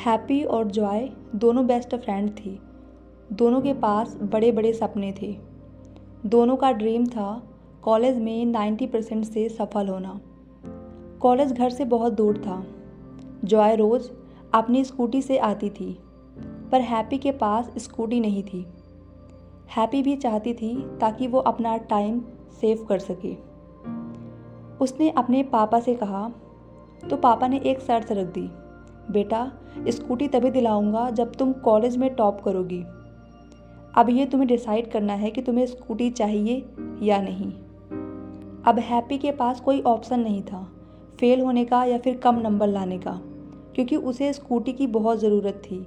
Happy और Joy दोनों best friend थी। दोनों के पास बड़े बड़े सपने थे। दोनों का ड्रीम था कॉलेज में 90% से सफल होना। कॉलेज घर से बहुत दूर था। जॉय रोज़ अपनी स्कूटी से आती थी, पर हैप्पी के पास स्कूटी नहीं थी। हैप्पी भी चाहती थी ताकि वो अपना टाइम सेव कर सके। उसने अपने पापा से कहा, तो पापा ने एक शर्त रख दी, बेटा स्कूटी तभी दिलाऊंगा जब तुम कॉलेज में टॉप करोगी। अब ये तुम्हें डिसाइड करना है कि तुम्हें स्कूटी चाहिए या नहीं। अब हैप्पी के पास कोई ऑप्शन नहीं था फेल होने का या फिर कम नंबर लाने का, क्योंकि उसे स्कूटी की बहुत ज़रूरत थी।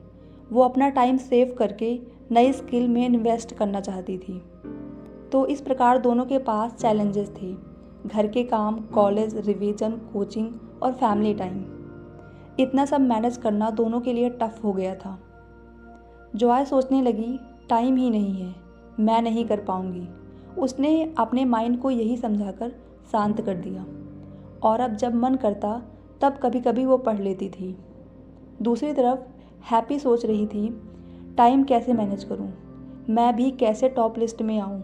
वो अपना टाइम सेव करके नई स्किल में इन्वेस्ट करना चाहती थी। तो इस प्रकार दोनों के पास चैलेंजेस थे, घर के काम, कॉलेज, रिवीजन, कोचिंग और फैमिली टाइम। इतना सब मैनेज करना दोनों के लिए टफ हो गया था। जॉय सोचने लगी, टाइम ही नहीं है, मैं नहीं कर पाऊंगी। उसने अपने माइंड को यही समझाकर शांत कर दिया और अब जब मन करता तब कभी कभी वो पढ़ लेती थी। दूसरी तरफ हैप्पी सोच रही थी, टाइम कैसे मैनेज करूं, मैं भी कैसे टॉप लिस्ट में आऊं।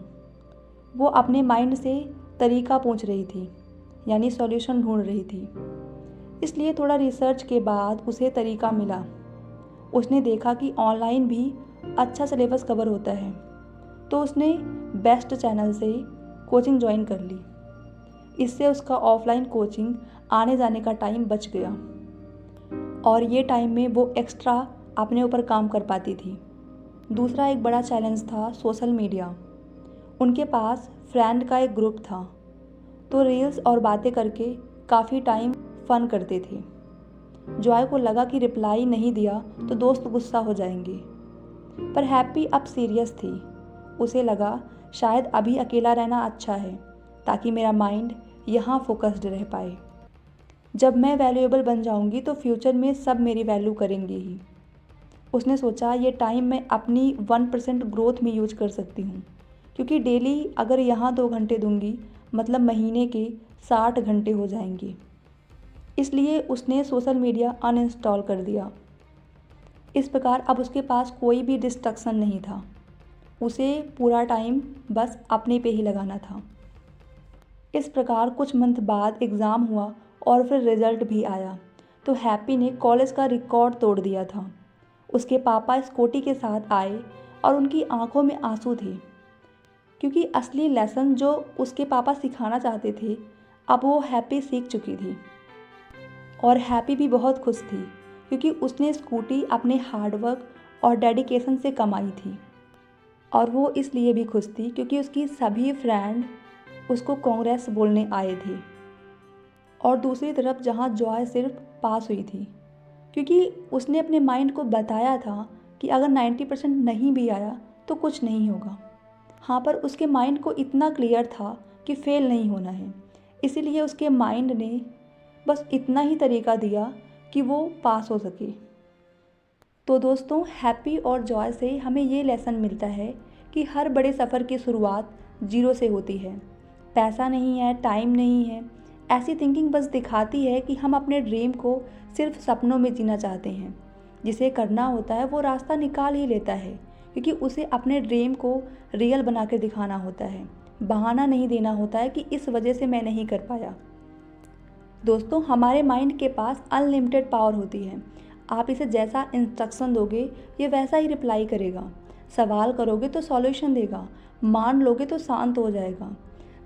वो अपने माइंड से तरीका पूछ रही थी, यानी सॉल्यूशन ढूंढ रही थी। इसलिए थोड़ा रिसर्च के बाद उसे तरीका मिला। उसने देखा कि ऑनलाइन भी अच्छा सिलेबस कवर होता है, तो उसने बेस्ट चैनल से कोचिंग ज्वाइन कर ली। इससे उसका ऑफलाइन कोचिंग आने जाने का टाइम बच गया और ये टाइम में वो एक्स्ट्रा अपने ऊपर काम कर पाती थी। दूसरा एक बड़ा चैलेंज था सोशल मीडिया। उनके पास फ्रेंड का एक ग्रुप था, तो रील्स और बातें करके काफ़ी टाइम फन करते थे। जॉय को लगा कि रिप्लाई नहीं दिया तो दोस्त गुस्सा हो जाएंगे, पर हैप्पी अब सीरियस थी। उसे लगा शायद अभी अकेला रहना अच्छा है, ताकि मेरा माइंड यहाँ फोकस्ड रह पाए। जब मैं वैल्यूएबल बन जाऊँगी तो फ्यूचर में सब मेरी वैल्यू करेंगे ही। उसने सोचा ये टाइम मैं अपनी 1% ग्रोथ में यूज कर सकती हूँ, क्योंकि डेली अगर यहाँ 2 घंटे दूंगी मतलब महीने के 60 घंटे हो जाएंगे। इसलिए उसने सोशल मीडिया अनइंस्टॉल कर दिया। इस प्रकार अब उसके पास कोई भी डिस्ट्रक्शन नहीं था। उसे पूरा टाइम बस अपने पे ही लगाना था। इस प्रकार कुछ मंथ बाद एग्ज़ाम हुआ और फिर रिज़ल्ट भी आया, तो हैप्पी ने कॉलेज का रिकॉर्ड तोड़ दिया था। उसके पापा स्कूटी के साथ आए और उनकी आंखों में आंसू थे, क्योंकि असली लेसन जो उसके पापा सिखाना चाहते थे अब वो हैप्पी सीख चुकी थी। और हैप्पी भी बहुत खुश थी, क्योंकि उसने स्कूटी अपने हार्डवर्क और डेडिकेशन से कमाई थी। और वो इसलिए भी खुश थी क्योंकि उसकी सभी फ्रेंड उसको कांग्रेस बोलने आए थे। और दूसरी तरफ जहाँ जॉय सिर्फ पास हुई थी, क्योंकि उसने अपने माइंड को बताया था कि अगर 90% नहीं भी आया तो कुछ नहीं होगा। हाँ, पर उसके माइंड को इतना क्लियर था कि फेल नहीं होना है, इसीलिए उसके माइंड ने बस इतना ही तरीका दिया कि वो पास हो सके। तो दोस्तों, हैप्पी और जॉय से हमें ये लेसन मिलता है कि हर बड़े सफ़र की शुरुआत जीरो से होती है। पैसा नहीं है, टाइम नहीं है, ऐसी थिंकिंग बस दिखाती है कि हम अपने ड्रीम को सिर्फ सपनों में जीना चाहते हैं। जिसे करना होता है वो रास्ता निकाल ही लेता है, क्योंकि उसे अपने ड्रीम को रियल बना के दिखाना होता है। बहाना नहीं देना होता है कि इस वजह से मैं नहीं कर पाया। दोस्तों, हमारे माइंड के पास अनलिमिटेड पावर होती है। आप इसे जैसा इंस्ट्रक्शन दोगे ये वैसा ही रिप्लाई करेगा। सवाल करोगे तो सॉल्यूशन देगा, मान लोगे तो शांत हो जाएगा।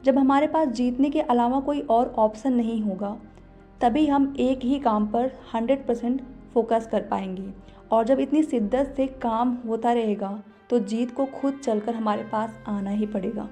जब हमारे पास जीतने के अलावा कोई और ऑप्शन नहीं होगा, तभी हम एक ही काम पर 100% फोकस कर पाएंगे। और जब इतनी शिद्दत से काम होता रहेगा तो जीत को खुद चलकर हमारे पास आना ही पड़ेगा।